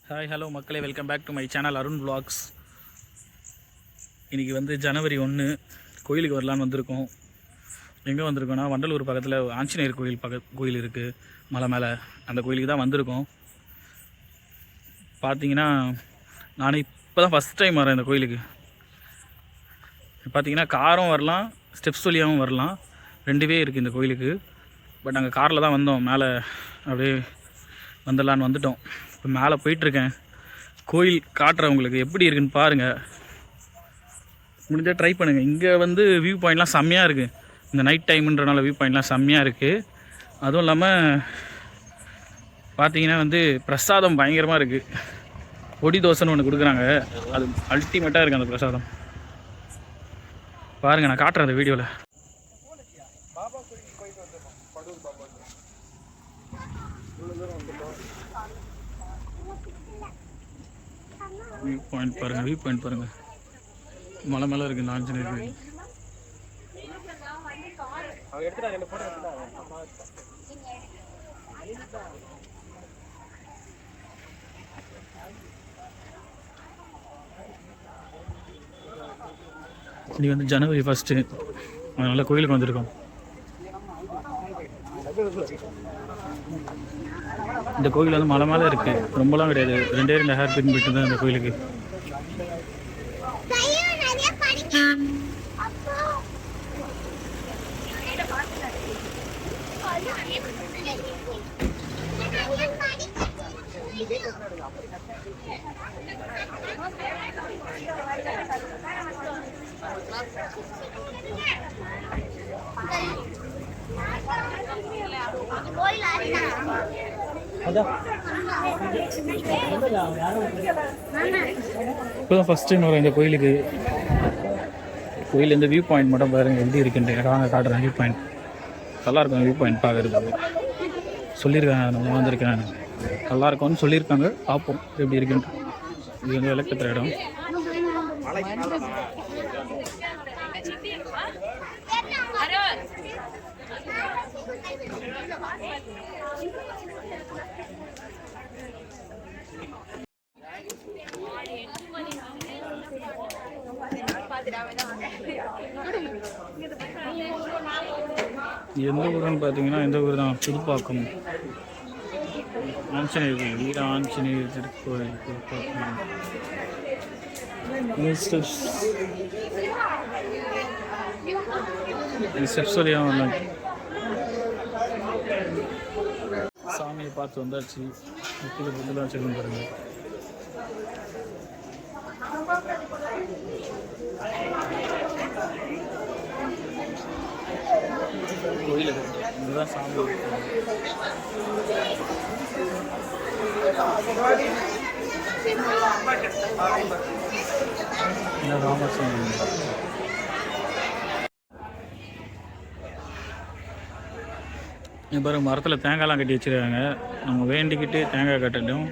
Hi hello மக்களே, welcome back to my channel Arun vlogs. இன்றைக்கி வந்து ஜனவரி 1 கோயிலுக்கு வரலான்னு வந்திருக்கோம். எங்கே வந்திருக்கோன்னா வண்டலூர் பக்கத்தில் ஆஞ்சநேயர் கோயில் இருக்குது மலை மேலே. அந்த கோயிலுக்கு தான் வந்திருக்கோம். பார்த்தீங்கன்னா நான் இப்போ தான் ஃபஸ்ட் டைம் வரேன் இந்த கோயிலுக்கு. பார்த்தீங்கன்னா காரும் வரலாம், ஸ்டெப்ஸ் வழியாகவும் வரலாம், ரெண்டுவே இருக்குது இந்த கோயிலுக்கு. பட் நாங்கள் காரில் தான் வந்தோம். மேலே அப்படியே வந்துடலான்னு வந்துட்டோம். இப்போ மேலே போயிட்டுருக்கேன். கோயில் காட்டுறேன் உங்களுக்கு, எப்படி இருக்குன்னு பாருங்கள். முடிஞ்சால் ட்ரை பண்ணுங்கள். இங்கே வந்து வியூ பாயிண்ட்லாம் செம்மையாக இருக்குது. இந்த நைட் டைமுன்றனால வியூ பாயிண்ட்லாம் செம்மையாக இருக்குது. அதுவும் இல்லாமல் பார்த்தீங்கன்னா வந்து பிரசாதம் பயங்கரமாக இருக்குது. பொடி தோசைன்னு ஒன்று கொடுக்குறாங்க, அது அல்டிமேட்டாக இருக்குது அந்த பிரசாதம். பாருங்கள், நான் காட்டுறேன் அந்த வீடியோவில். வியூ பாயிண்ட் பாருங்கள், மலை மேலே இருக்குது இந்த ஆஞ்சநேயர் கோயில். இது வந்து ஜனவரி 1 அதனால் கோயிலுக்கு வந்திருக்கோம். இந்த கோயில் வந்து மலை மேலே இருக்குது, ரொம்பலாம் கிடையாது. 2 ஹேர் பின் போயிட்டு தான் இந்த கோயிலுக்கு. இப்போதான் ஃபஸ்ட் டைம் வரும் இந்த கோயிலுக்கு. கோயில் இந்த வியூ பாயிண்ட் மட்டும் பாருங்கள் எப்படி இருக்குன்ட்டு. வாங்க காட்டுறேன். வியூ பாயிண்ட் நல்லாயிருக்கும். வியூ பாயிண்ட் பார்க்குறது சொல்லியிருக்காங்க, நம்ம வந்திருக்கேன், நல்லாயிருக்கும்னு சொல்லியிருக்காங்க. பார்ப்போம் எப்படி இருக்குன்ட்டு. இது வந்து விளக்கத்துற இடம். எந்த ஊருன்னு பார்த்தீங்கன்னா இந்த ஊர் தான், புதுப்பாக்கம் ஆஞ்சநேயர் கோயில். வீர ஆஞ்சநேயர் திருக்கோயில் புதுப்பாக்கம். ஸ்டெப்ஸ் வழியாக வரலாம். சாமியை பார்த்து வந்தாச்சு. புதுலாம் வச்சுக்கணும் பாருங்க. கோயில் இதுதான் சாமி. ராமசாமி பாருங்க, மரத்தில் தேங்காய்லாம் கட்டி வச்சுருக்காங்க. நம்ம வேண்டிக்கிட்டு தேங்காய் கட்டட்டும்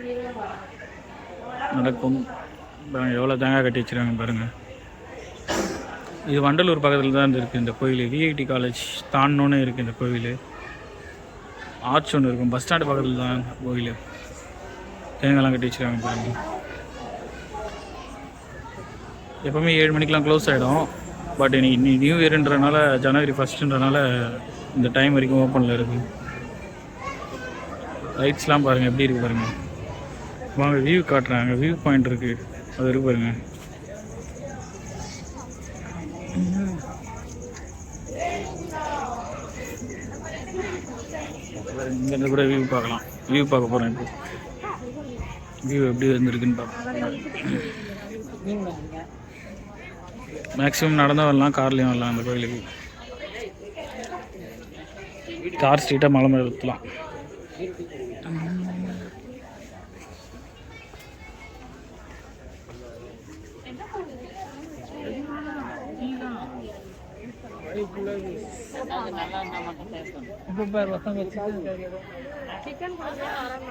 நடக்கும். பாருங்கள் எவ்வளோ தேங்காய் கட்டி வச்சுருக்காங்க பாருங்கள். இது வண்டலூர் பக்கத்தில் தான் இருக்குது இந்த கோயில். விஐடி காலேஜ் தாண்டோன்னே இருக்குது இந்த கோயில். ஆர்ச் ஒன்று இருக்கும், பஸ் ஸ்டாண்டு பக்கத்தில் தான் கோயில். தேங்காய்லாம் கட்டி வச்சுருக்காங்க பாருங்கள். எப்போவுமே 7 மணிக்கெலாம் க்ளோஸ் ஆகிடும். பட் இன்னைக்கு நியூ இயர்ன்றனால, ஜனவரி 1ன்றனால இந்த டைம் வரைக்கும் ஓப்பனில் இருக்குது. லைட்ஸ்லாம் பாருங்கள் எப்படி இருக்குது பாருங்கள். வாங்க வியூ காட்டுறாங்க. வியூ பாயிண்ட் இருக்குது, அது இருக்கு பாருங்கள். இங்கேருந்து கூட வியூ பார்க்கலாம். வியூ பார்க்க போகிறேன். இப்போ வியூ எப்படி வந்துருக்குன்னு பார்க்கலாம். மேக்ஸிமம் நடந்து வரலாம், கார்லேயும் வரலாம். அந்த கோயிலுக்கு கார் ஸ்ட்ரீட்டாக மலை மேலே ஊற்றலாம்.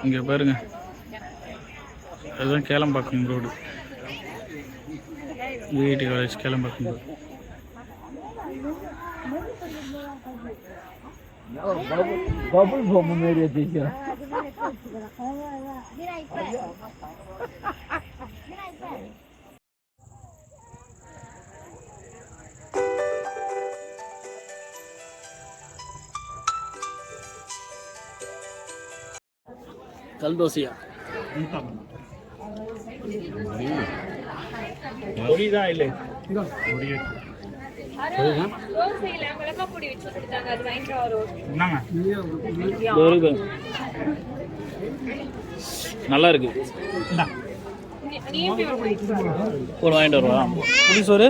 இங்கே பாருங்க, அதுதான் Kelambakkam road. VIT college Kelambakkam road. Bubble bomb nereye değiyor? கல் தோசையா? பொடிதான் இல்லை நல்லா இருக்கு. ஒரு வாங்கிட்டு வருவா. புளிசோறு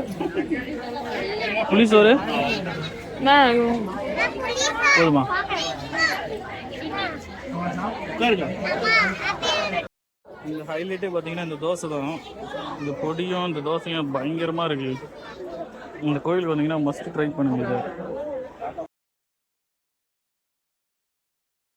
புளிசோறு போதுமா? இந்த ஹைலைட்டே பார்த்தீங்கன்னா இந்த தோசை தான். இந்த பொடியும் இந்த தோசையும் பயங்கரமாக இருக்குது. இந்த கோயிலுக்கு வந்தீங்கன்னா மஸ்ட் ட்ரை பண்ணுங்க இதை.